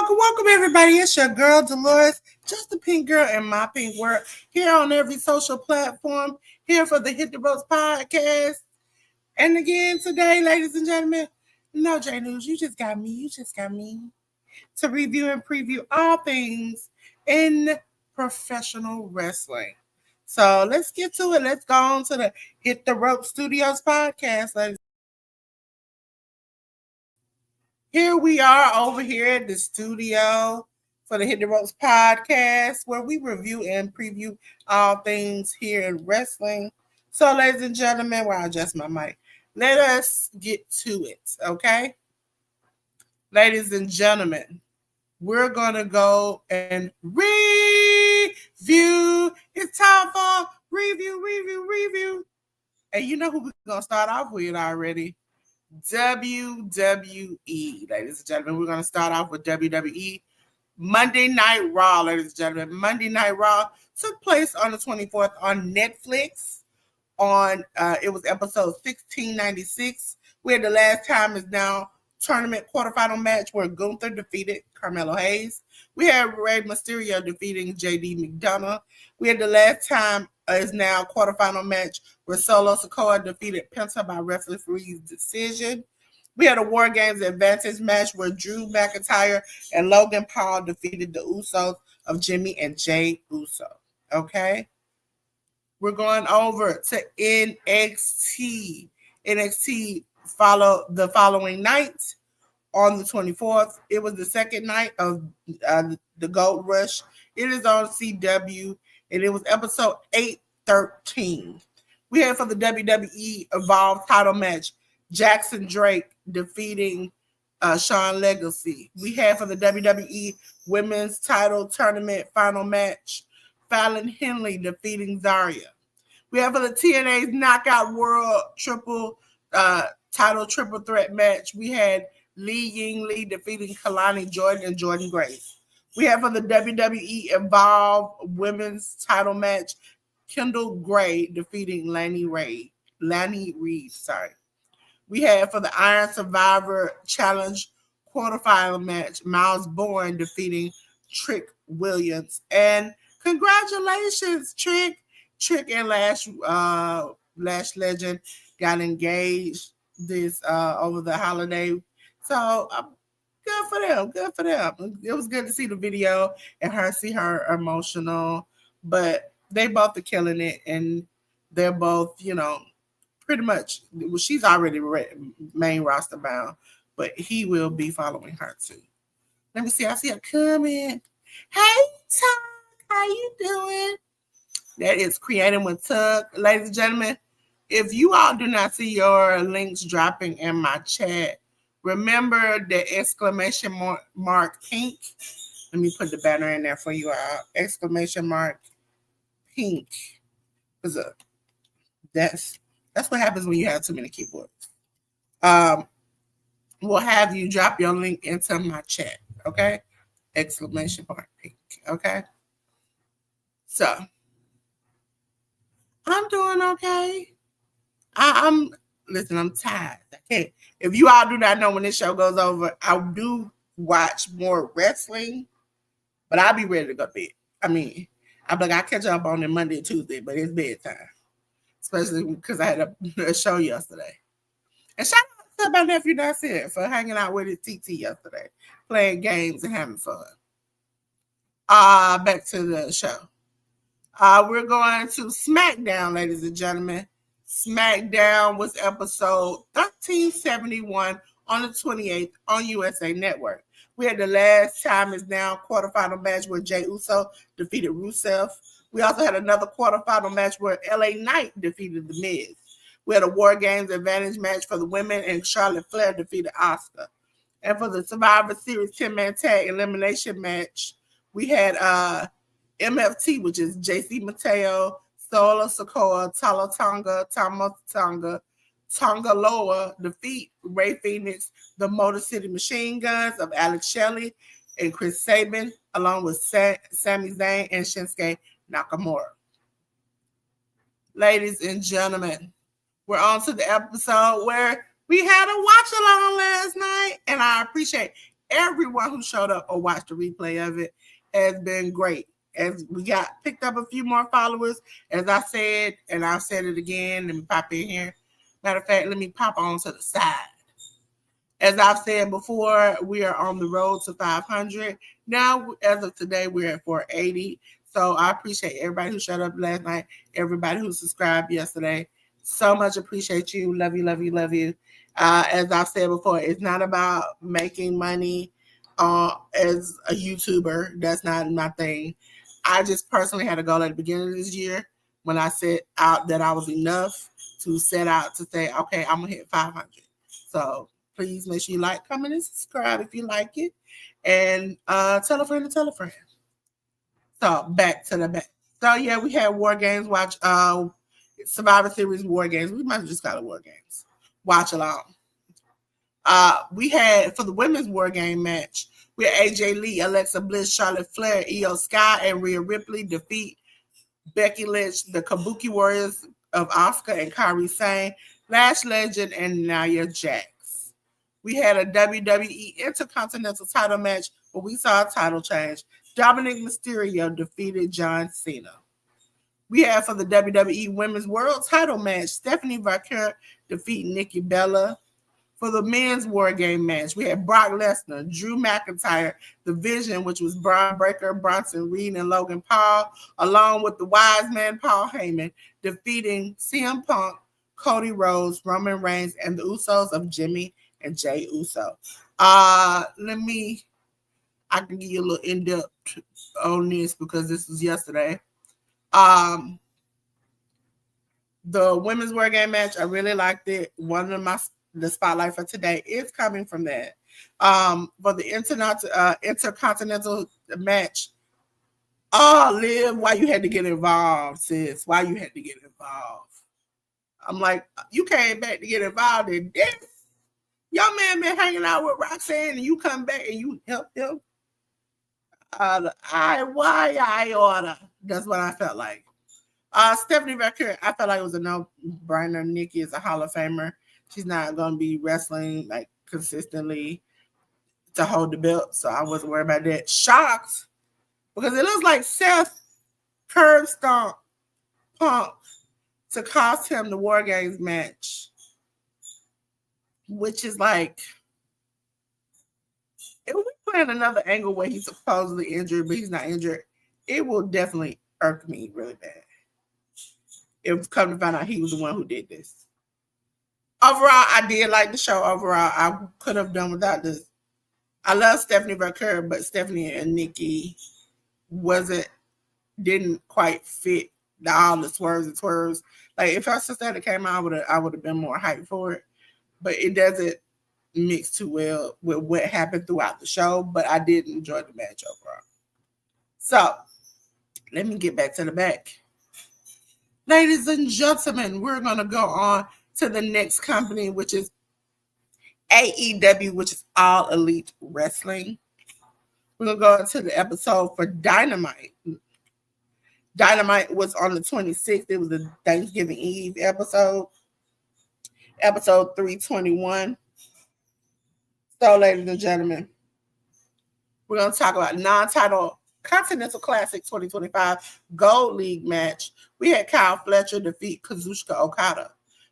Welcome, everybody. It's your girl, Delores, just the pink girl in my pink world, here on every social platform, here for the Hit the Ropes podcast. And again, today, ladies and gentlemen, no J News, you just got me to review and preview all things in professional wrestling. So let's get to it. Let's go on to the Hit the Ropes Studios podcast, ladies. Here we are over here at the studio for the Hit the Ropes podcast, where we review and preview all things here in wrestling. So, ladies and gentlemen, while I adjust my mic, let us get to it, okay? Ladies and gentlemen, we're going to go and review. It's time for review. And you know who we're going to start off with already. WWE, ladies and gentlemen. We're going to start off with WWE. Monday Night Raw, ladies and gentlemen. Monday Night Raw took place on the 24th on Netflix. It was episode 1696, where the last time is now tournament quarterfinal match where Gunther defeated Carmelo Hayes. We had Rey Mysterio defeating JD McDonough. We had the last time is now quarterfinal match where Solo Sikoa defeated Penta by referee's decision. We had a War Games Advantage match where Drew McIntyre and Logan Paul defeated the Usos of Jimmy and Jay Uso. Okay? We're going over to NXT. NXT followed the following night on the 24th. It was the second night of the Gold Rush. It is on CW, and it was episode 813. We had for the WWE Evolve title match, Jackson Drake defeating Sean Legacy. We had for the WWE Women's Title Tournament final match, Fallon Henley defeating Zarya. We have for the TNA's Knockout World Title Triple Threat match, we had Lee Ying Lee defeating Kalani Jordan and Jordan Grace. We have for the WWE Evolve Women's Title match, Kendall Gray defeating Lanny Reed. We have for the Iron Survivor Challenge quarterfinal match, Miles Bourne defeating Trick Williams. And congratulations, Trick. Trick and Lash Legend got engaged this over the holiday. So good for them. It was good to see the video and see her emotional. But they both are killing it, and they're both, pretty much. Well, she's already main roster bound, but he will be following her too. Let me see. I see a comment. Hey, Tuck, how you doing? That is Creating with Tuck. Ladies and gentlemen, if you all do not see your links dropping in my chat, remember the exclamation mark pink. Let me put the banner in there for you all. Exclamation mark pink. That's what happens when you have too many keyboards. We'll have you drop your link into my chat, okay? Exclamation mark pink, okay? So, I'm doing okay. I'm tired. Okay. If you all do not know when this show goes over, I do watch more wrestling, but I'll be ready to go to bed. I mean, I'll catch up on it Monday and Tuesday, but it's bedtime. Especially because I had a show yesterday. And shout out to my nephew Nasir for hanging out with his TT yesterday, playing games and having fun. Back to the show. We're going to SmackDown, ladies and gentlemen. SmackDown was episode 1371 on the 28th on USA Network. We had the last time is now quarterfinal match where Jey Uso defeated Rusev. We also had another quarterfinal match where LA Knight defeated The Miz. We had a War Games Advantage match for the women, and Charlotte Flair defeated Asuka. And for the Survivor Series 10-man tag elimination match, we had MFT, which is JC Mateo, Solo Sokoa, Talo Tonga, Tonga Loa, defeat Ray Phoenix, the Motor City Machine Guns of Alex Shelley and Chris Sabin, along with Sami Zayn and Shinsuke Nakamura. Ladies and gentlemen, we're on to the episode where we had a watch along last night, and I appreciate everyone who showed up or watched the replay of it. Has been great. As we got picked up a few more followers, as I said, and I'll say it again. Let me pop in here. Matter of fact, let me pop on to the side. As I've said before, we are on the road to 500. Now, as of today, we're at 480. So I appreciate everybody who showed up last night, everybody who subscribed yesterday. So much appreciate you. Love you, love you, love you. As I've said before, it's not about making money as a YouTuber. That's not my thing. I just personally had a goal at the beginning of this year when I set out that I was enough to set out to say, okay, I'm going to hit 500. So please make sure you like, comment, and subscribe if you like it. And tell a friend to tell a friend. So back to the back. So yeah, we had War Games watch Survivor Series War Games. We might have just call it War Games. Watch along. We had for the women's War Game match, we had AJ Lee, Alexa Bliss, Charlotte Flair, Io Sky, and Rhea Ripley defeat Becky Lynch, the Kabuki Warriors of Asuka and Kairi Sane, Lash Legend, and Nia Jax. We had a WWE Intercontinental title match where we saw a title change. Dominic Mysterio defeated John Cena. We had for the WWE Women's World title match, Stephanie Vaquer defeat Nikki Bella. For the men's War Game match, we had Brock Lesnar, Drew McIntyre, The Vision, which was Braun Breaker, Bronson Reed, and Logan Paul, along with the wise man Paul Heyman, defeating CM Punk, Cody Rhodes, Roman Reigns, and the Usos of Jimmy and Jay Uso. I can give you a little in-depth on this because this was yesterday. The women's War Game match, I really liked it. One of the spotlight for today is coming from that. For the intercontinental match, Liv, why you had to get involved, sis? Why you had to get involved? I'm like, you came back to get involved in this. Your man been hanging out with Roxanne, and you come back and you help him. I order. That's what I felt like. Stephanie Vaquer, I felt like it was a no-brainer. Nikki is a Hall of Famer. She's not going to be wrestling like consistently to hold the belt, so I wasn't worried about that. Shocked because it looks like Seth curb stomp Punk to cost him the War Games match, which is like, if we plan another angle where he's supposedly injured, but he's not injured, it will definitely irk me really bad. If come to find out he was the one who did this. Overall, I did like the show. Overall, I could have done without this. I love Stephanie Vaquer, but Stephanie and Nikki didn't quite fit all the swerves and twirls. Like if our sister had came out, I would have been more hyped for it. But it doesn't mix too well with what happened throughout the show. But I did enjoy the match overall. So let me get back to the back. Ladies and gentlemen, we're gonna go on to the next company, which is AEW, which is All Elite Wrestling. We're going to go into the episode for Dynamite. Dynamite was on the 26th. It was the Thanksgiving Eve episode 321. So, ladies and gentlemen, we're going to talk about non-title Continental Classic 2025 Gold League match. We had Kyle Fletcher defeat Kazuchika Okada.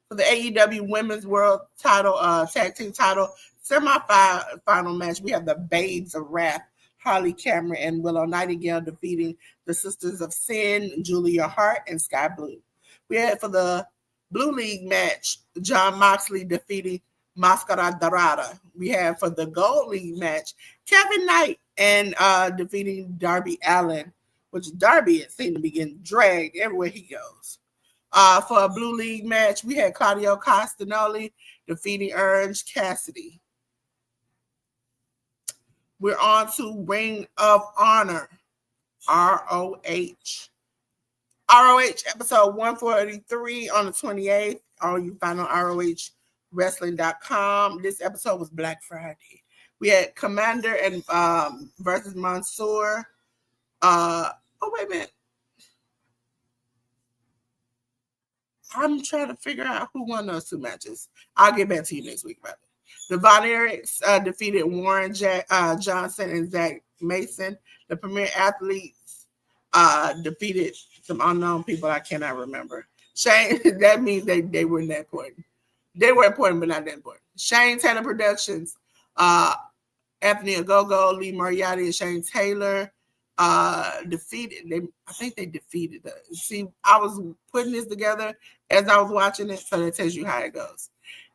For the AEW Women's World Title, Tag Team Title semi-final match, we have the Babes of Wrath, Harley Cameron and Willow Nightingale defeating the Sisters of Sin, Julia Hart, and Sky Blue. We had for the Blue League match, Jon Moxley defeating Mascara Dorada. We have for the Gold League match, Kevin Knight and defeating Darby Allin, which Darby seemed to be getting dragged everywhere he goes. For a Blue League match, we had Claudio Castagnoli defeating Orange Cassidy. We're on to Ring of Honor, ROH. ROH episode 143 on the 28th. All you find on ROHwrestling.com. This episode was Black Friday. We had Commander and versus Mansoor. Wait a minute. I'm trying to figure out who won those two matches. I'll get back to you next week about it. The Von Erichs defeated Warren Johnson and Zach Mason. The Premier Athletes defeated some unknown people I cannot remember. Shane, that means they weren't that important. They were important, but not that important. Shane Taylor Productions, Anthony Ogogo, Lee Moriarty, and Shane Taylor defeated. I think they defeated us. See, I was putting this together as I was watching it, so that tells you how it goes.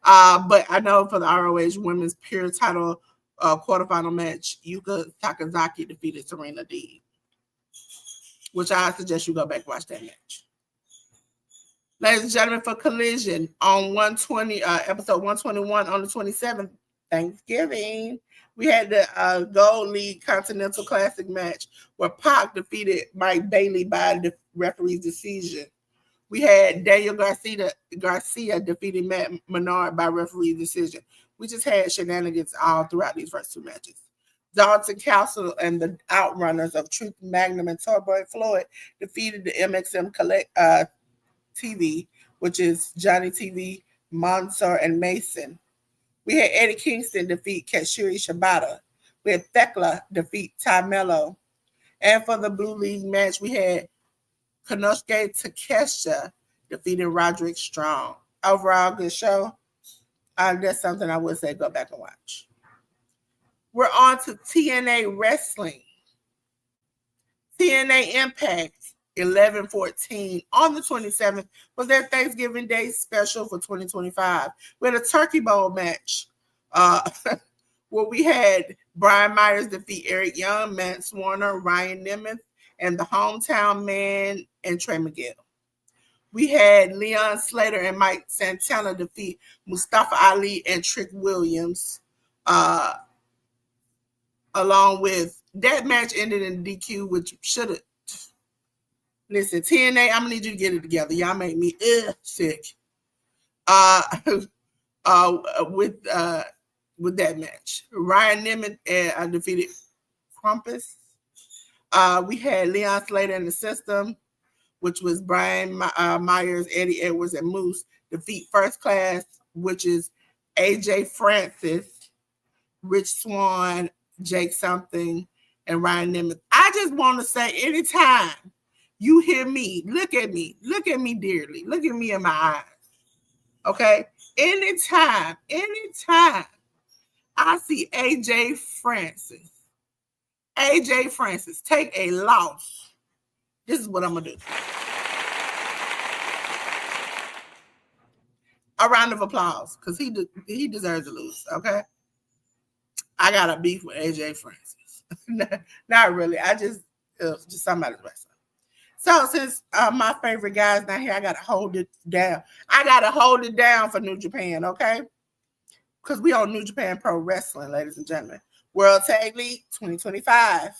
But I know for the ROH Women's Pure Title quarterfinal match, Yuka Takazaki defeated Serena Deeb, which I suggest you go back and watch that match. Ladies and gentlemen, for Collision on 120, episode 121 on the 27th, Thanksgiving, we had the Gold League Continental Classic match where Pac defeated Mike Bailey by the referee's decision. We had Daniel Garcia defeating Matt Menard by referee's decision. We just had shenanigans all throughout these first two matches. Dalton Castle and the Outrunners of Truth Magnum and Toyboy Floyd defeated the MXM TV, which is Johnny TV, Mansoor, and Mason. We had Eddie Kingston defeat Katsuyori Shibata. We had Thekla defeat Ty Mello. And for the Blue League match, we had Konosuke Takeshita defeating Roderick Strong. Overall, good show. That's something I would say go back and watch. We're on to TNA Wrestling. TNA Impact 11/14 on the 27th was their Thanksgiving Day special for 2025. We had a Turkey Bowl match where we had Brian Myers defeat Eric Young, Matt Warner, Ryan Nemeth, and the Hometown Man and Trey Miguel. We had Leon Slater and Mike Santana defeat Mustafa Ali and Trick Williams. Along with that match ended in DQ, which should have. Listen, TNA, I'm gonna need you to get it together. Y'all make me sick. With that match, Ryan Nemeth defeated Krampus. We had Leon Slater in the system, which was Brian Myers, Eddie Edwards, and Moose defeat First Class, which is AJ Francis, Rich Swann, Jake Something, and Ryan Nemeth. I just want to say, anytime you hear me, look at me dearly, look at me in my eyes. Okay? Anytime I see AJ Francis take a loss, this is what I'm going to do. A round of applause, because he deserves to lose, okay? I got a beef with AJ Francis. Not really. I just somebody's wrestling. So since my favorite guy's not here, I got to hold it down. I got to hold it down for New Japan, okay? Because we on New Japan Pro Wrestling, ladies and gentlemen. World Tag League 2025.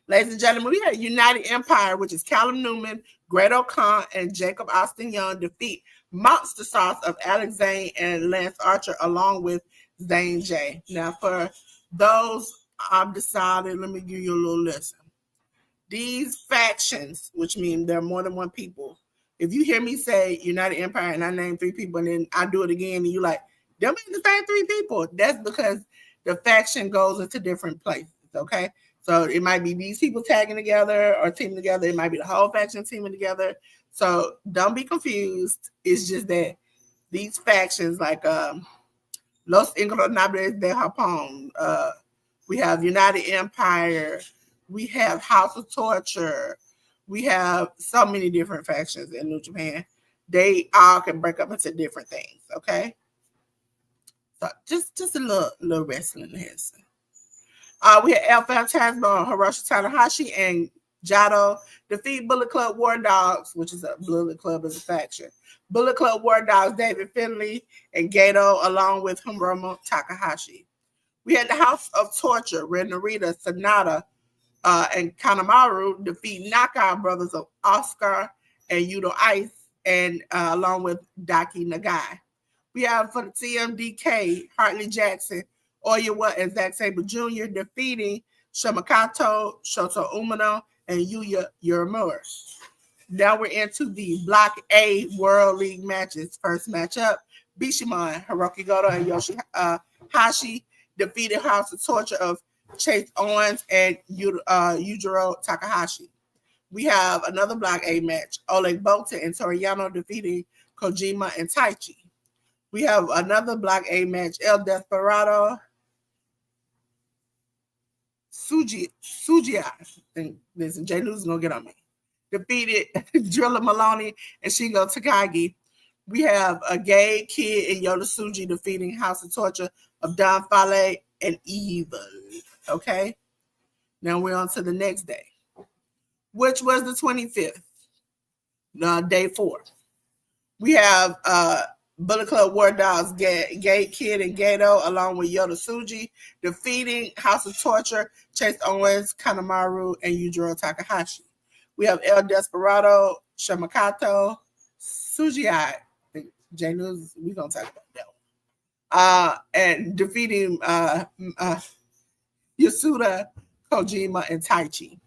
Ladies and gentlemen, we had United Empire, which is Callum Newman, Great O'Khan, and Jacob Austin Young defeat Monster Sauce of Alex Zane and Lance Archer, along with Zane J. Now, for those I've decided, let me give you a little lesson. These factions, which mean there are more than one people. If you hear me say United Empire and I name three people and then I do it again and you like, them ain't the same three people. That's because the faction goes into different places, okay? So it might be these people tagging together or teaming together. It might be the whole faction teaming together. So don't be confused. It's just that these factions like Los Ingobernables de Japón, we have United Empire, we have House of Torture, we have so many different factions in New Japan. They all can break up into different things, okay? So just a little wrestling here. We had El Phantasmo, Hiroshi Tanahashi, and Jado defeat Bullet Club War Dogs, which is a Bullet Club as a faction. Bullet Club War Dogs, David Finlay and Gato, along with Hiromu Takahashi. We had the House of Torture, Ren Narita, Sonata, and Kanemaru defeat Knockout Brothers of Oscar and Yudo Ice, and along with Daki Nagai. We have for the TMDK, Hartley Jackson, Oyawa, and Zack Sabre Jr. defeating Shamakato, Shoto Umino, and Yuya Uemura. Now we're into the Block A World League matches. First matchup, Bishamon, Hiroki Goto, and Yoshihashi defeated House of Torture of Chase Owens and Yujiro Takahashi. We have another Block A match, Oleg Bolton and Toriano defeating Kojima and Taichi. We have another Block A match, El Desperado, Sugia. Listen, Jay Lewis is going to get on me. Defeated Drilla Maloney and Shingo Takagi. We have a Gay Kid and Yoda Tsuji defeating House of Torture of Don Fale and Evil. Okay? Now we're on to the next day, which was the 25th, day 4. We have Bullet Club War Dogs, Gay Kid and Gato, along with Yoda Tsuji, defeating House of Torture, Chase Owens, Kanemaru, and Yujiro Takahashi. We have El Desperado, Shamakato, Sujiai. Jay News, we're going to talk about that one. And defeating Yasuda, Kojima, and Taichi.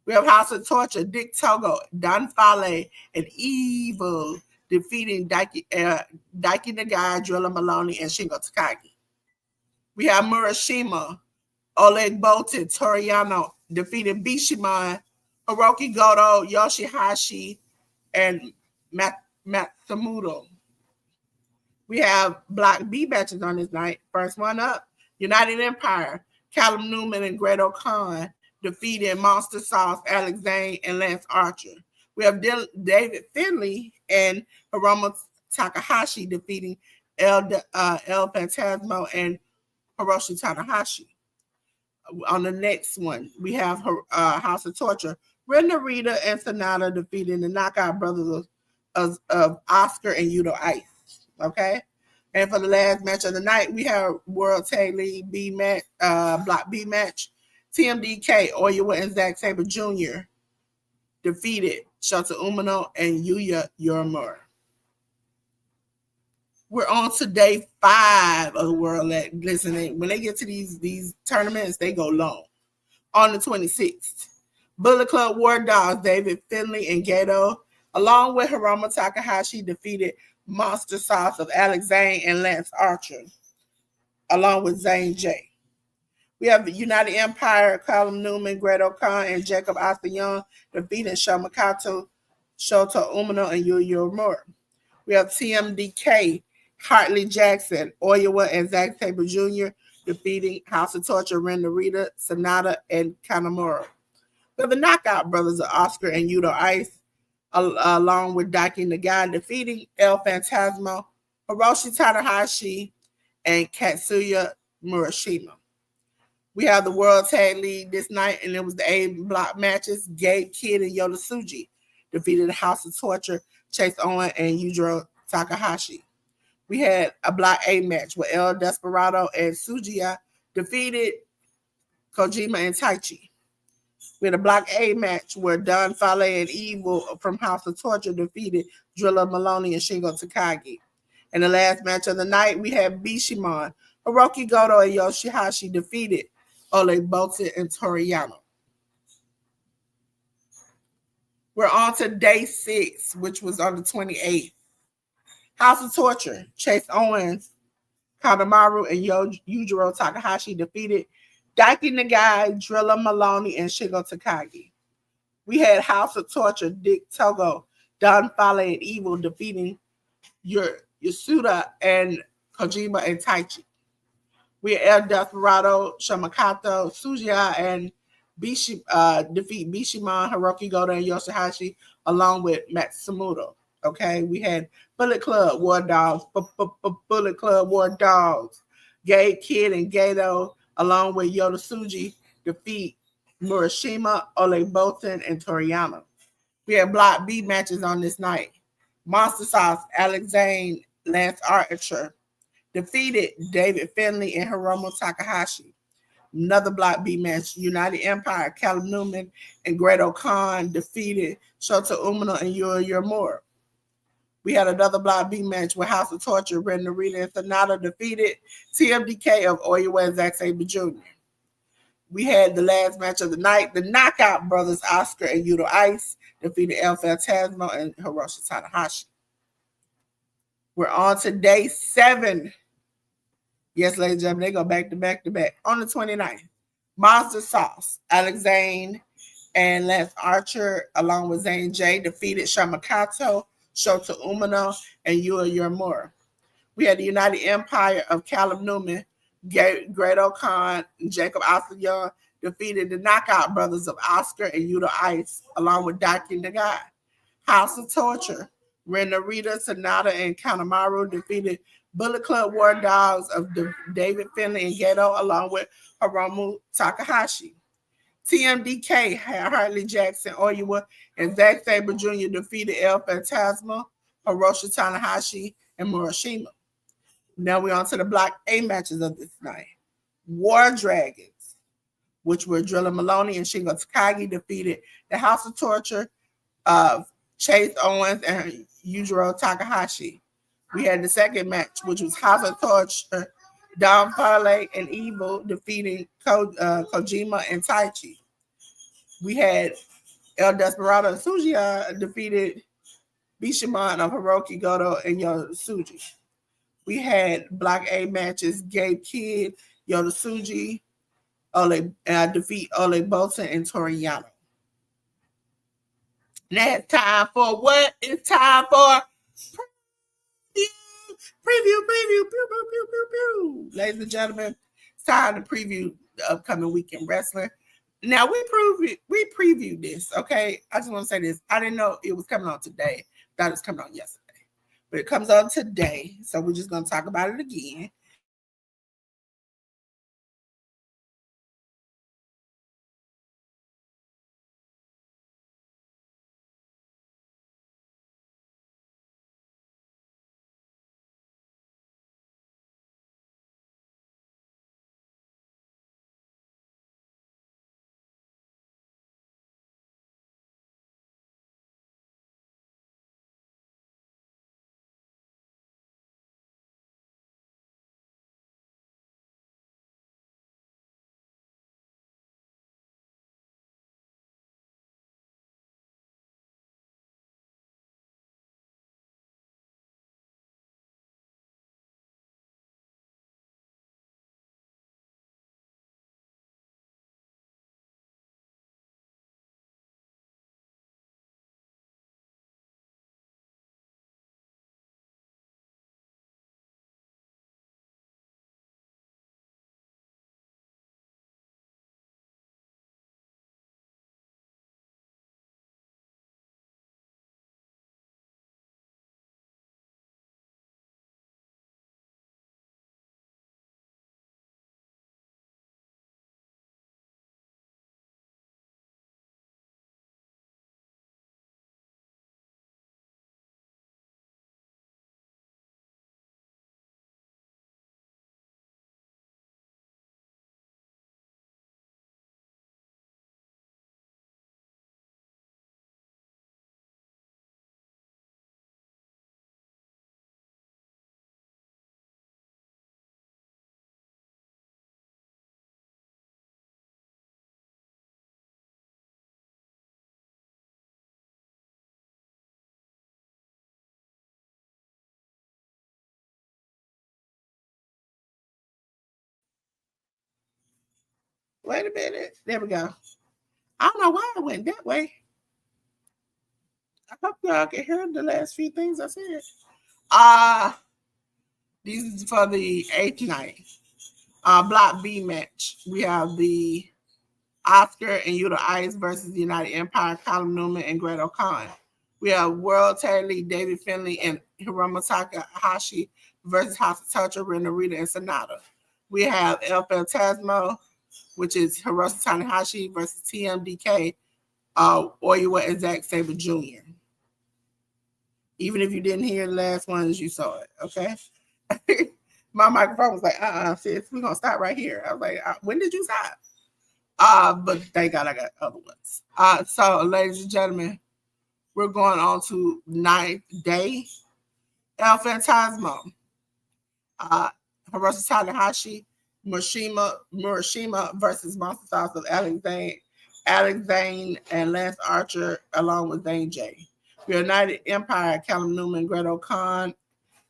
We have House of Torture, Dick Togo, Don Fale, and Evil defeating Daiki Nagai, Drilla Maloney, and Shingo Takagi. We have Murashima, Oleg Bolton, Toriano defeating Bishamon, Hiroki Goto, Yoshihashi, and Matsumoto. We have Block B matches on this night. First one up, United Empire, Callum Newman and Greto Khan defeating Monster Sauce, Alex Zane, and Lance Archer. We have David Finley and Hiromu Takahashi defeating El Phantasmo and Hiroshi Tanahashi. On the next one, we have House of Torture, Ren Narita and Sonata defeating the Knockout Brothers of Oscar and Yudo Ice. Okay? And for the last match of the night, we have World Tag League B match, Block B match. TMDK, Oyawa and Zack Sabre Jr. defeated Shota Umino and Yuya Uemura. We're on to day 5 of the World League. Listen, when they get to these tournaments, they go long. On the 26th, Bullet Club War Dogs, David Finley and Gato, along with Hiromu Takahashi, defeated Monster Sauce of Alex Zane and Lance Archer, along with Zane J. We have the United Empire, Callum Newman, Greto Khan, and Jacob Asayong defeating Shamakato, Shota Umino, and Yuya Uemura. We have TMDK, Hartley Jackson, Oyawa, and Zack Sabre Jr. defeating House of Torture, Ren Narita, Sonata, and Kanemaru. We have the Knockout Brothers of Oscar and Yudo Ice, along with Daki Nagai, defeating El Phantasmo, Hiroshi Tanahashi, and Katsuya Murashima. We have the World Tag League this night, and it was the A block matches. Gabe Kidd and Yoda Tsuji defeated the House of Torture, Chase Owen, and Yujiro Takahashi. We had a Block A match where El Desperado and Sujiya defeated Kojima and Taichi. We had a Block A match where Don Fale and Evil from House of Torture defeated Drilla Maloney and Shingo Takagi. In the last match of the night, we had Bishamon, Hiroki Goto, and Yoshihashi defeated Oleg Bolton and Toriano. We're on to day 6, which was on the 28th. House of Torture, Chase Owens, Kanemaru, and Yujiro Takahashi defeated Daiki Nagai, Drilla Maloney, and Shingo Takagi. We had House of Torture, Dick Togo, Don Fale, and Evil defeating Yasuda and Kojima and Taichi. We had El Desperado, Shamakato, Sujiya, and defeat Bishamon, Hiroki Goto, and Yoshihashi, along with Matsumoto. Okay, we had Bullet Club War Dogs, Bullet Club War Dogs, Gay Kid and Gato, along with Yoda Tsuji, defeat Murashima, Oleg Bolton, and Toriano. We had Block B matches on this night. Monster Sauce, Alex Zane, Lance Archer defeated David Finlay and Hiromu Takahashi. Another Block B match, United Empire, Callum Newman and Great Khan defeated Shota Umino and Yuya Uemura. We had another Block B match with House of Torture, Ren Narita and Sonata defeated TMDK of Oiwa and Zack Sabre Jr. We had the last match of the night, the Knockout Brothers, Oscar and Yuto Ice defeated El Fantasma and Hiroshi Tanahashi. We're on to day 7. Yes, ladies and gentlemen, they go back to back to back. On the 29th, Monster Sauce, Alex Zane and Lance Archer, along with Zane J, defeated Shamakato, Shota Umino, and Yuya Uemura. We had the United Empire of Callum Newman, Great Khan, and Jacob Asayong defeated the Knockout Brothers of Oscar and Yuto Ice, along with Daki Nagai. House of Torture, Ren Narita, Sonata, and Kanemaru defeated Bullet Club War Dogs of David Finlay and Gedo, along with Hiromu Takahashi. TMDK, Hartley Jackson, Oiwa, and Zack Sabre Jr. defeated El Fantasma, Hiroshi Tanahashi, and Murashima. Now we're on to the Block A matches of this night. War Dragons, which were Drilla Maloney and Shingo Takagi, defeated the House of Torture of Chase Owens and Yujiro Takahashi. We had the second match, which was House of Torture, Don Parlay and Evil defeating Kojima and Taichi. We had El Desperado and Tsujiya defeated Bishamon of Hiroki Goto and Yosuji. We had Block A matches, Gabe Kidd, Yosuji, defeat Ole Bolton and Toriano. Now it's time for what? It's time for preview. Pew, pew, pew, pew, pew. Ladies and gentlemen, it's time to preview the upcoming weekend wrestling. Now we previewed this, okay? I just want to say this. I didn't know it was coming on today. I thought it was coming on yesterday. But it comes on today, so we're just going to talk about it again. Wait a minute. There we go. I don't know why I went that way. I hope y'all can hear the last few things I said. These is for the 8th night. Block B match. We have the Oscar and Yuta Ice versus the United Empire, Callum Newman and Great Khan. We have World Tag League David Finlay and Hiromu Takahashi versus House of Torture, Ren Narita and Sonata. We have El Fantasma, which is Hiroshi Tanahashi versus TMDK, Oiwa and Zack Sabre Jr. Even if you didn't hear the last ones, you saw it, okay? My microphone was like, sis, we're gonna stop right here. I was like, when did you stop? But thank God I got other ones. So ladies and gentlemen, we're going on to 9th day. El Phantasmo. Hiroshi Tanahashi, Murashima versus Monster Sauce of Alex Zane, and Lance Archer, along with Zane J. United Empire, Callum Newman, Gretel Khan,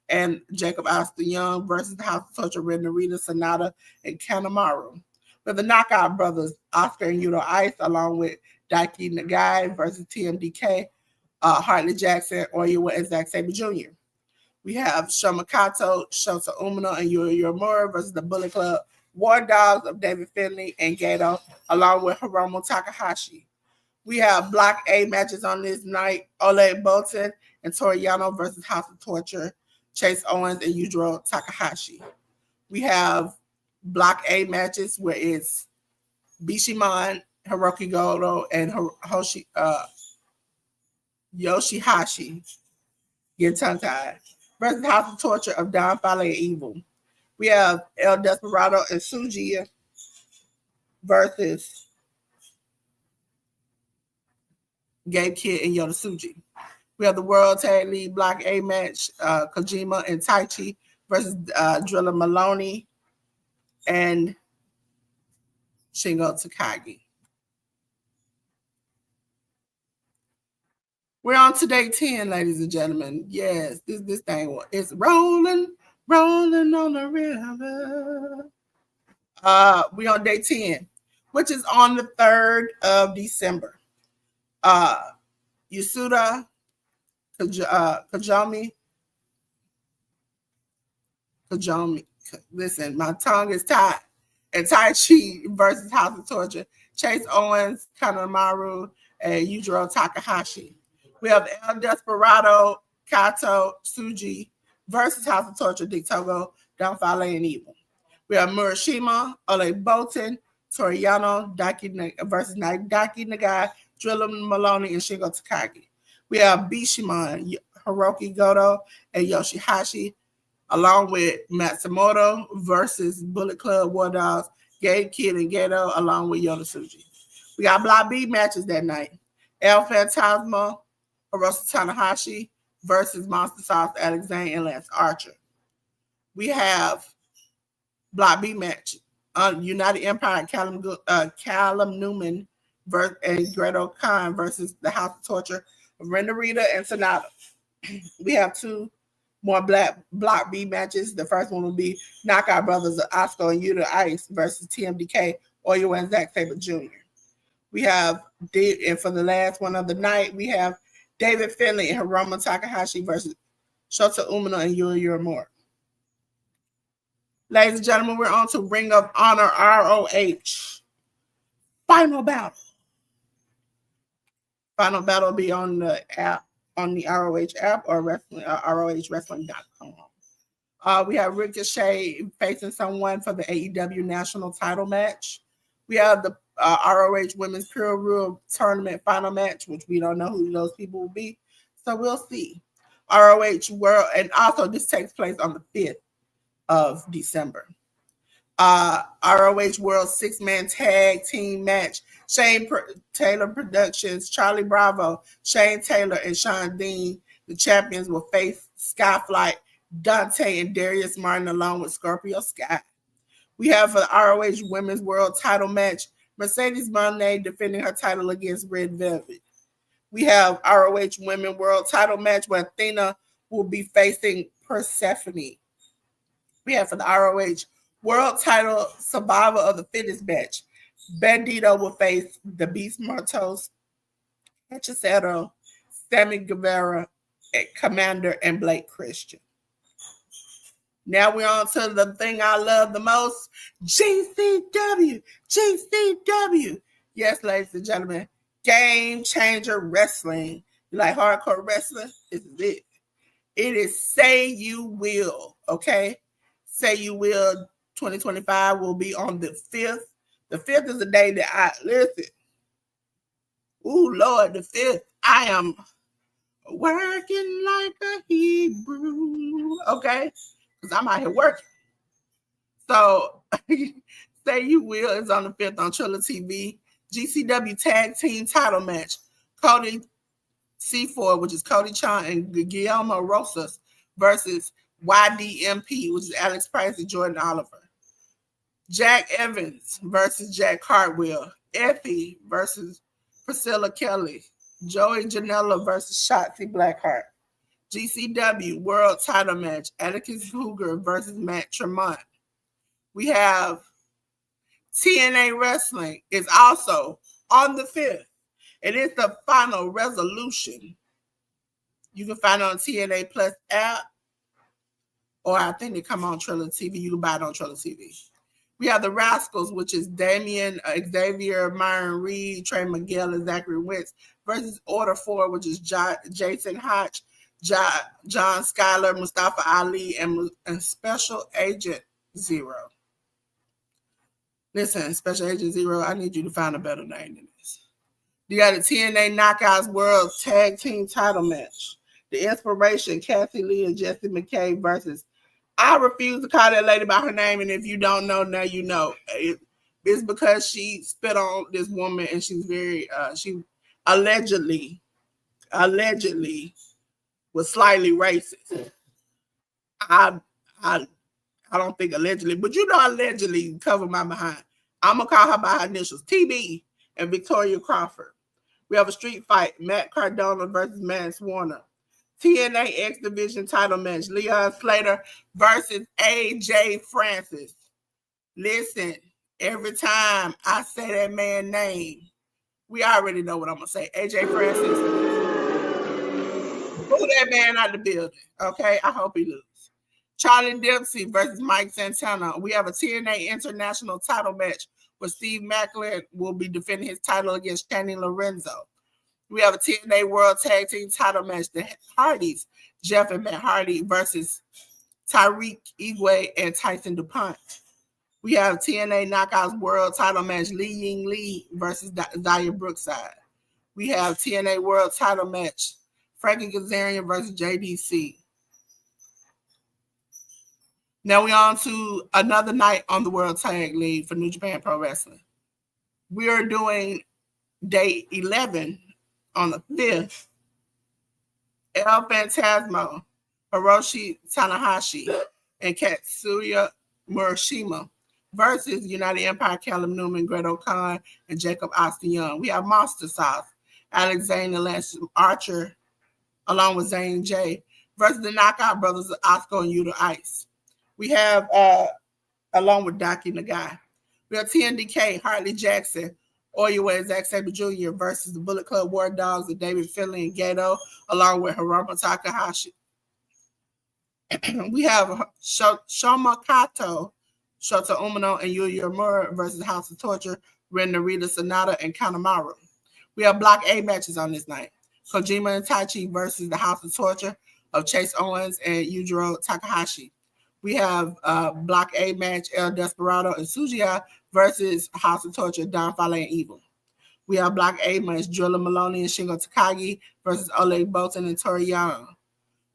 and Jacob Astor Young versus the House of Torture, Red Narita, Sonata, and Kanemaru. With the Knockout Brothers, Oscar and Yuto Ice, along with Daiki Nagai versus TMDK, Hartley Jackson, Oiwa, and Zack Sabre Jr. We have Shomakato, Shota Umino, and Yuri Uemura versus the Bullet Club War Dogs of David Finlay and Gato, along with Hiromu Takahashi. We have Block A matches on this night. Ole Bolton and Toriano versus House of Torture, Chase Owens and Yujiro Takahashi. We have Block A matches where it's Bishamon, Hiroki Goto, and Yoshihashi get tongue-tied versus House of Torture of Don Fale and Evil. We have El Desperado and Tsuji versus Gabe Kidd and Yoda Tsuji. We have the World Tag League Block A match, Kojima and Taichi versus Drilla Maloney and Shingo Takagi. We're on to day 10, ladies and gentlemen. Yes, this thing is rolling on the river. We're on day 10, which is on the 3rd of December. Yasuda Kajami. Listen, my tongue is tied. And Tai Chi versus House of Torture. Chase Owens, Kanemaru, and Yujiro Takahashi. We have El Desperado, Kato, Tsuji versus House of Torture, Dick Togo, Don Fale, and Evil. We have Murashima, Ole Bolton, Toriano, versus Daiki Nagai, Drilla Maloney, and Shingo Takagi. We have Bishamon, Hiroki Goto, and Yoshihashi, along with Matsumoto versus Bullet Club War Dogs, Gabe Kidd and Gato, along with Yoda Tsuji. We got Block B matches that night. El Phantasmo, Hiroshi Tanahashi versus Monster Sauce, Alex Zane, and Lance Archer. We have Block B match. United Empire, Callum Newman and Gretel Khan versus the House of Torture of Renderita and Sonata. We have 2 more Block B matches. The first one will be Knockout Brothers of Oscar and Yuta Ice versus TMDK, Oyo and Zack Sabre Jr. We have, and for the last one of the night, we have David Finlay and Hiromu Takahashi versus Shota Umino and Yuri Uemura. Ladies and gentlemen, we're on to Ring of Honor ROH. Final battle. Final battle will be on the app, on the ROH app or ROHwrestling.com. We have Ricochet facing someone for the AEW national title match. We have the ROH Women's Pure Rule Tournament final match, which we don't know who those people will be. So we'll see. ROH World, and also this takes place on the 5th of December. ROH World 6-man tag team match. Shane Taylor Productions, Charlie Bravo, Shane Taylor, and Sean Dean. The champions will face Skyflight, Dante, and Darius Martin, along with Scorpio Sky. We have for the ROH Women's World title match, Mercedes Moné defending her title against Red Velvet. We have ROH Women's World title match where Athena will be facing Persephone. We have for the ROH World title survivor of the fittest match, Bandito will face the Beast Martos, Hechicero, Sammy Guevara, Commander, and Blake Christian. Now we're on to the thing I love the most, GCW. Yes, ladies and gentlemen, Game Changer Wrestling. You like hardcore wrestling? This is it. It is Say You Will, okay? Say You Will 2025 will be on the 5th. The 5th is the day that listen. Ooh, Lord, the 5th. I am working like a Hebrew, okay? Because I'm out here working. So, Say You Will is on the 5th on Triller TV. GCW Tag Team Title Match. Cody C4, which is Cody Chon and Guillermo Rosas versus YDMP, which is Alex Price and Jordan Oliver. Jack Evans versus Jack Cartwheel. Effie versus Priscilla Kelly. Joey Janela versus Shotzi Blackheart. GCW World Title Match. Atticus Cougar versus Matt Tremont. We have TNA Wrestling is also on the 5th. It is the Final Resolution. You can find it on TNA Plus app, or I think they come on Triller TV. You can buy it on Triller TV. We have the Rascals, which is Damian Xavier, Myron Reed, Trey Miguel, and Zachary Wentz versus Order 4, which is Jason Hodge, John Schuyler, Mustafa Ali, and Special Agent Zero. Listen, Special Agent Zero, I need you to find a better name than this. You got the TNA Knockouts World Tag Team Title Match. The Inspiration, Kathy Lee and Jesse McKay versus, I refuse to call that lady by her name, and if you don't know, now you know. It's because she spit on this woman, and she's very, she allegedly was slightly racist. I don't think allegedly, but you know, allegedly cover my behind. I'm gonna call her by her initials, TB and Victoria Crawford. We have a street fight, Matt Cardona versus Mance Warner. TNA X Division title match, Leon Slater versus AJ Francis. Listen, every time I say that man's name, we already know what I'm going to say. AJ Francis, pull that man out of the building, okay? I hope he loses. Charlie Dempsey versus Mike Santana. We have a TNA International title match where Steve Macklin will be defending his title against Shani Lorenzo. We have a TNA World Tag Team title match. The Hardys, Jeff and Matt Hardy versus Tyreek Igwe and Tyson DuPont. We have TNA Knockouts World title match. Li Ying Lee versus Zaya Brookside. We have TNA World title match. Frankie Kazarian versus JDC. Now we're on to another night on the World Tag League for New Japan Pro Wrestling. We are doing day 11 on the 5th. El Phantasmo, Hiroshi Tanahashi, and Katsuya Murashima versus United Empire, Callum Newman, Great Khan, and Jacob Austin Young. We have Monster Sauce, Alex Zane and Lance Archer, along with Zane J, versus the Knockout Brothers, Oscar and Yuta Ice. We have, along with Daki Nagai, we have TNDK, Hartley Jackson, Oyuwe Zack Sabre Jr. versus the Bullet Club War Dogs of David Finlay and Gato, along with Hiromu Takahashi. We have Shoma Kato, Shota Umino, and Yuya Uemura versus House of Torture, Ren Narita Sonata, and Kanemaru. We have Block A matches on this night. Kojima and Taichi versus the House of Torture of Chase Owens and Yujiro Takahashi. We have Block A match, El Desperado and Sujiya versus House of Torture, Don Fale and Evil. We have Block A match, Drilla Maloney and Shingo Takagi versus Oleg Bolton and Tori Young.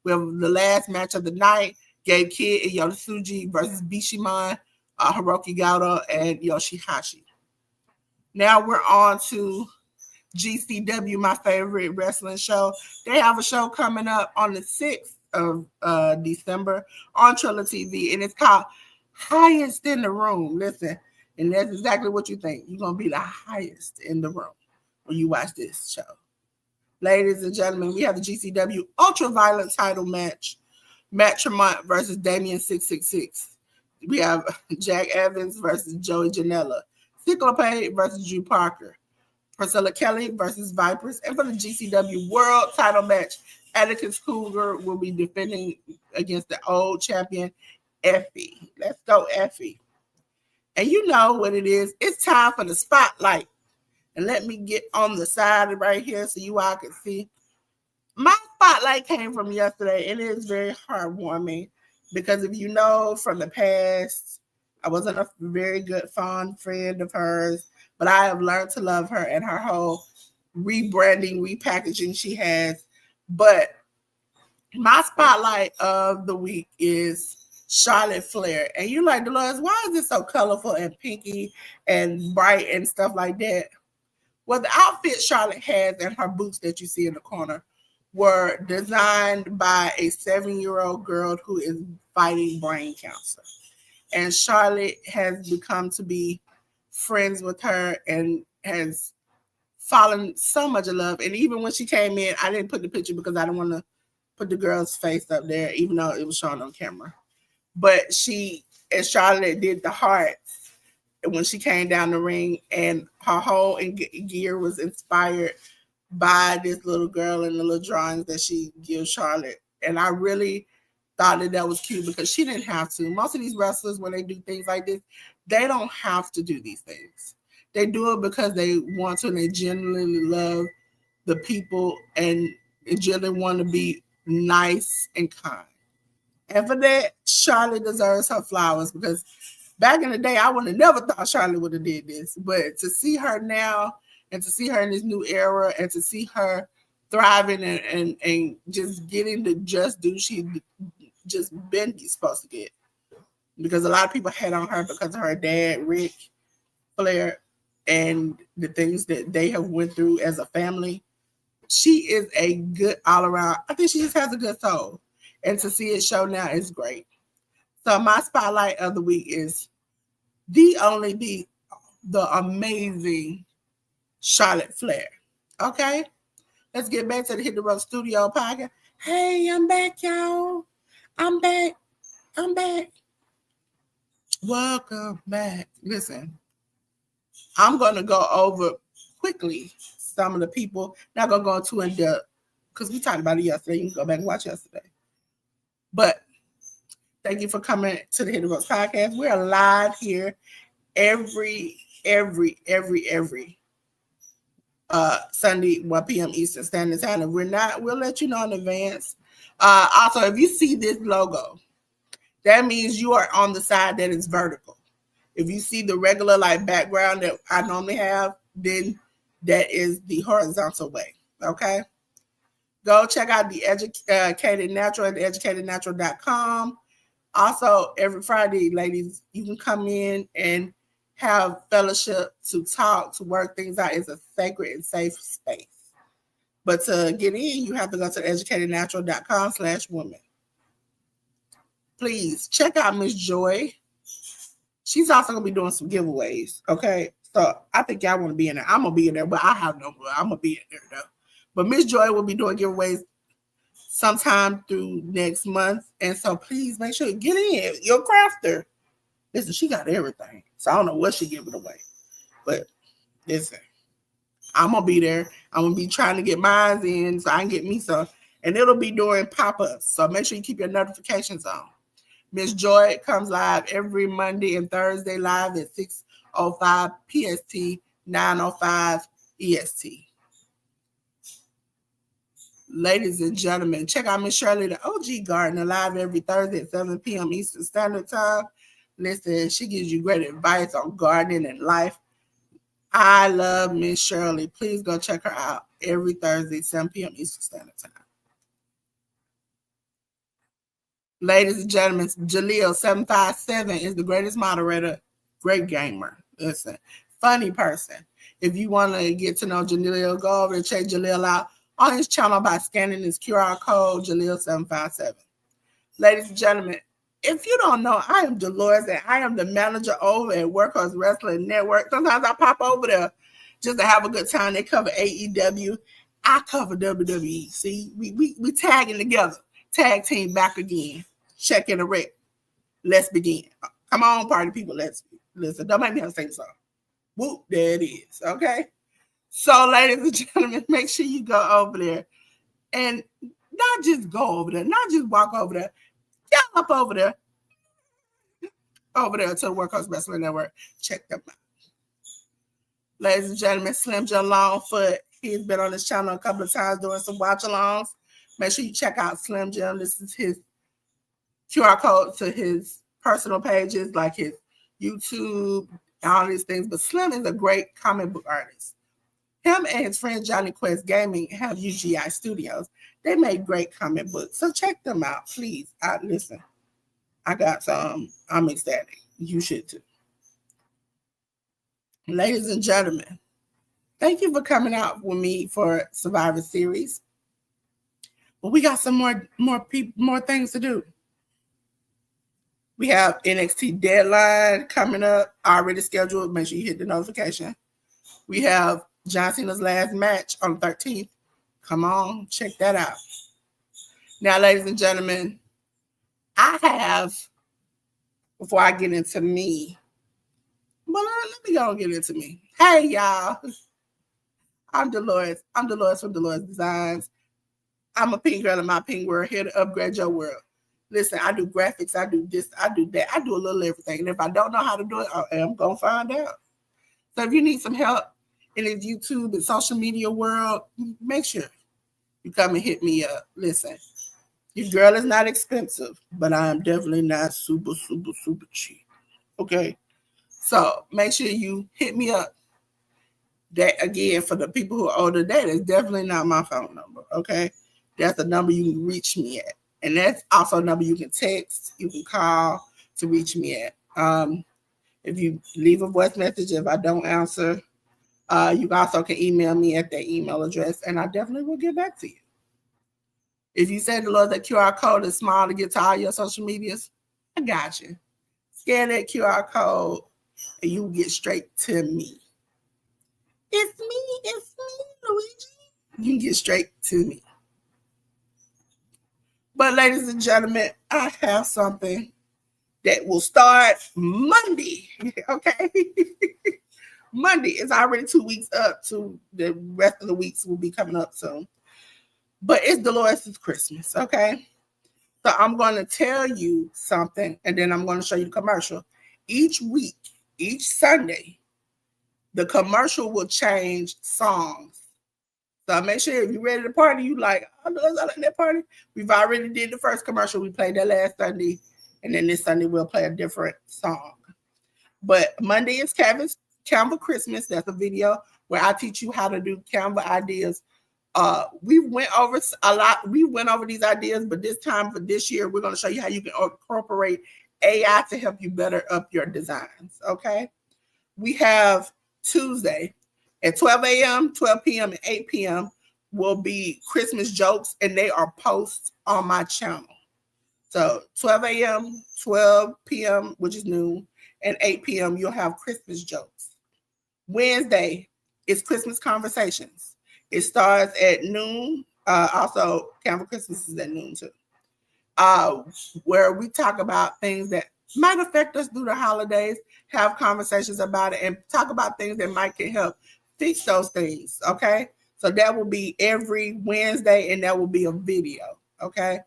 We have the last match of the night, Gabe Kidd and Yosuji versus Bishiman, Hiroki Goto, and Yoshihashi. Now we're on to GCW, my favorite wrestling show. They have a show coming up on the 6th of December on Triller TV, and it's called Highest in the Room. Listen, and that's exactly what you think. You're going to be the highest in the room when you watch this show. Ladies and gentlemen, we have the GCW Ultraviolet title match. Matt Tremont versus Damien 666. We have Jack Evans versus Joey Janela. Cyclope versus Drew Parker. Priscilla Kelly versus Vipers. And for the GCW World title match, Atticus Cougar will be defending against the old champion, Effie. Let's go, Effie. And you know what it is. It's time for the spotlight. And let me get on the side right here so you all can see. My spotlight came from yesterday, and it is very heartwarming because if you know from the past, I wasn't a very good, fond friend of hers, but I have learned to love her and her whole rebranding, repackaging she has. But my spotlight of the week is Charlotte Flair. And you're like, Delores, why is this so colorful and pinky and bright and stuff like that? Well, the outfit Charlotte has and her boots that you see in the corner were designed by a 7-year-old girl who is fighting brain cancer. And Charlotte has become to be friends with her and has fallen so much in love. And even when she came in, I didn't put the picture because I didn't want to put the girl's face up there, even though it was shown on camera. But she and Charlotte did the hearts when she came down the ring, and her whole gear was inspired by this little girl and the little drawings that she gives Charlotte. And I really thought that was cute because she didn't have to. Most of these wrestlers, when they do things like this, they don't have to do these things. They do it because they want to and they genuinely love the people and genuinely want to be nice and kind. And for that, Charlotte deserves her flowers because back in the day, I would have never thought Charlotte would have did this. But to see her now and to see her in this new era and to see her thriving and just getting the just due she just been supposed to get. Because a lot of people hate on her because of her dad, Rick Flair, and the things that they have went through as a family. She is a good all around. I think she just has a good soul. And to see it show now is great. So my spotlight of the week is the amazing Charlotte Flair. Okay? Let's get back to the Hit the Road Studio podcast. Hey, I'm back, y'all. I'm back. Welcome back. Listen, I'm going to go over quickly some of the people. Not going to go too in depth because we talked about it yesterday. You can go back and watch yesterday. But thank you for coming to the Hit the Road podcast. We're live here every Sunday, 1 p.m. Eastern Standard Time. If we're not, we'll let you know in advance. Also, if you see this logo, that means you are on the side that is vertical. If you see the regular like background that I normally have, then that is the horizontal way. Okay? Go check out the Educated Natural at educatednatural.com. Also, every Friday, ladies, you can come in and have fellowship to talk, to work things out. It's a sacred and safe space. But to get in, you have to go to educatednatural.com/women. Please check out Miss Joy. She's also going to be doing some giveaways, okay? So I think y'all want to be in there. I'm going to be in there, but I have no, I'm going to be in there, though. But Miss Joy will be doing giveaways sometime through next month. And so please make sure you get in. You're a crafter. Listen, she got everything. So I don't know what she giving away. But listen, I'm going to be there. I'm going to be trying to get mine in so I can get me some. And it'll be during pop-ups. So make sure you keep your notifications on. Miss Joy comes live every Monday and Thursday live at 6:05 PST, 9:05 EST. Ladies and gentlemen, check out Miss Shirley, the OG Gardener, live every Thursday at 7 p.m. Eastern Standard Time. Listen, she gives you great advice on gardening and life. I love Miss Shirley. Please go check her out every Thursday, 7 p.m. Eastern Standard Time. Ladies and gentlemen, Jaleel757 is the greatest moderator, great gamer. Listen, funny person. If you want to get to know Jaleel, go over and check Jaleel out on his channel by scanning his QR code, Jaleel757. Ladies and gentlemen, if you don't know, I am Delores and I am the manager over at Workhorse Wrestling Network. Sometimes I pop over there just to have a good time. They cover AEW. I cover WWE. See, we tagging together. Tag team back again. Check in the rec. Let's begin. Come on, party people. Let's listen. Don't make me have to sing the song. Whoop, there it is. Okay. So, ladies and gentlemen, make sure you go over there and not just go over there, not just walk over there. Get up over there to the Workhorse Wrestling Network. Check them out. Ladies and gentlemen, Slim Jim Longfoot. He's been on this channel a couple of times doing some watch-alongs. Make sure you check out Slim Jim. This is his QR code to his personal pages, like his YouTube, all these things. But Slim is a great comic book artist. Him and his friend Johnny Quest Gaming have UGI Studios. They make great comic books. So check them out, please. Listen. I got some. I'm ecstatic. You should too. Ladies and gentlemen, thank you for coming out with me for Survivor Series. But we got some more things to do. We have NXT Deadline coming up, already scheduled. Make sure you hit the notification. We have John Cena's last match on the 13th. Come on, check that out. Now, ladies and gentlemen, I have, before I get into me, well, let me go and get into me. Hey, y'all. I'm Delores. I'm Delores from Delores Designs. I'm a pink girl in my pink world, here to upgrade your world. Listen, I do graphics. I do this. I do that. I do a little everything. And if I don't know how to do it, I am going to find out. So if you need some help in the YouTube and social media world, make sure you come and hit me up. Listen, your girl is not expensive, but I am definitely not super, super, super cheap. Okay? So make sure you hit me up. That, again, for the people who are older, that is definitely not my phone number. Okay? That's the number you can reach me at. And that's also a number you can text, you can call to reach me at. If you leave a voice message, if I don't answer, you also can email me at that email address, and I definitely will get back to you. If you say, Lord, that QR code is small to get to all your social medias, I got you. Scan that QR code, and you get straight to me. It's me, Luigi. You can get straight to me. But ladies and gentlemen, I have something that will start Monday, okay? Monday is already 2 weeks up to the rest of the weeks will be coming up soon. But it's Delores' Christmas, okay? So I'm going to tell you something, and then I'm going to show you the commercial. Each week, each Sunday, the commercial will change songs. So make sure if you're ready to party, you like, oh, I like that party. We've already did the first commercial. We played that last Sunday. And then this Sunday, we'll play a different song. But Monday is Canva Christmas. That's a video where I teach you how to do Canva ideas. We went over a lot. We went over these ideas, but this time for this year, we're going to show you how you can incorporate AI to help you better up your designs. Okay. We have Tuesday at 12 a.m., 12 p.m., and 8 p.m. will be Christmas jokes, and they are posts on my channel. So 12 a.m., 12 p.m., which is noon, and 8 p.m., you'll have Christmas jokes. Wednesday is Christmas Conversations. It starts at noon. Also, Canva Christmas is at noon too. Where we talk about things that might affect us through the holidays, have conversations about it, and talk about things that might can help fix those things, okay? So that will be every Wednesday, and that will be a video, okay?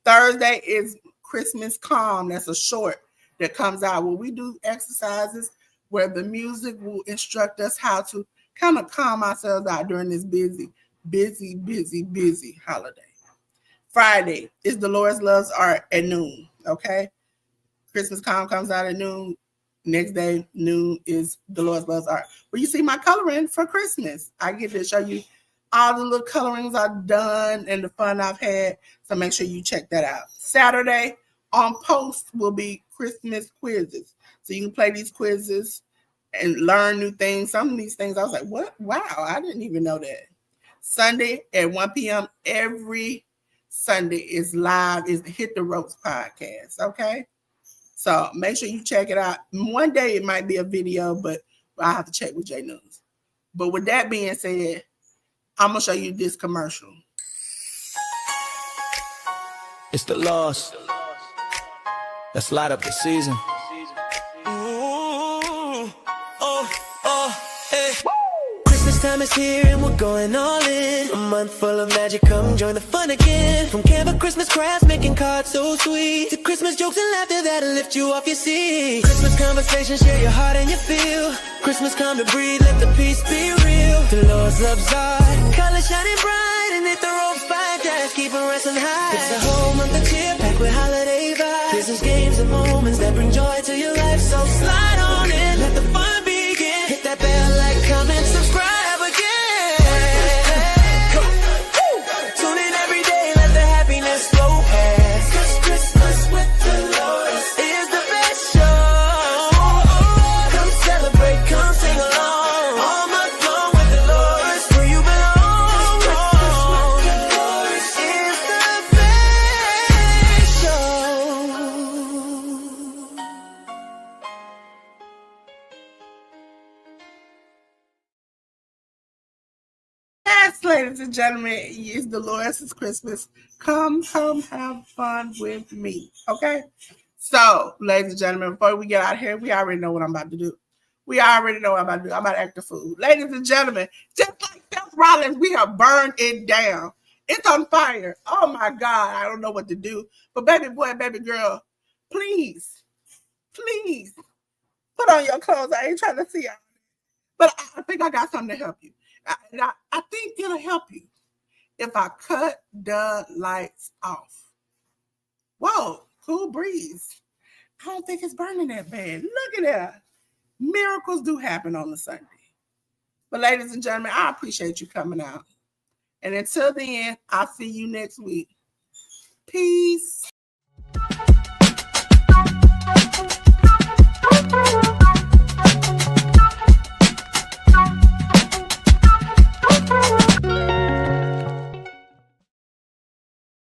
Thursday is Christmas Calm. That's a short that comes out where we do exercises where the music will instruct us how to kind of calm ourselves out during this busy holiday. Friday is Delores Loves Art at noon, okay? Christmas Calm comes out at noon. Next day, noon is Delores Loves Art. Well, you see my coloring for Christmas. I get to show you all the little colorings I've done and the fun I've had. So make sure you check that out. Saturday on post will be Christmas quizzes. So you can play these quizzes and learn new things. Some of these things I was like, what? Wow, I didn't even know that. Sunday at 1 p.m. every Sunday is live, is the Hit the Ropes podcast, okay? So make sure you check it out. One day it might be a video, but I have to check with J News. But with that being said, I'm going to show you this commercial. It's the loss. Let's light up the season. Christmas time is here and we're going all in. A month full of magic, come join the fun again. From Canva Christmas crafts, making cards so sweet, to Christmas jokes and laughter that'll lift you off your seat. Christmas conversations, share your heart and your feel. Christmas come to breathe, let the peace be real. Delores Loves Art, colors shining bright, and if the ropes by guys keep it resting high. It's a whole month of cheer, packed with holiday vibes. Business games and moments that bring joy to your life. So slide on in, let the fun begin. Hit that bell, like, comment, subscribe. Tune in every day, let the happiness flow past. 'Cause Christmas with Delores ladies and gentlemen, it's Delores. It's Christmas. Come have fun with me. Okay? So, ladies and gentlemen, before we get out here, we already know what I'm about to do. We already know what I'm about to do. I'm about to act the fool. Ladies and gentlemen, just like Seth Rollins, we have burned it down. It's on fire. Oh my God. I don't know what to do. But baby boy, baby girl, please, please put on your clothes. I ain't trying to see you. But I think I got something to help you. I think it'll help you if I cut the lights off. Whoa, cool breeze. I don't think it's burning that bad. Look at that. Miracles do happen on the Sunday. But ladies and gentlemen, I appreciate you coming out. And until then, I'll see you next week. Peace.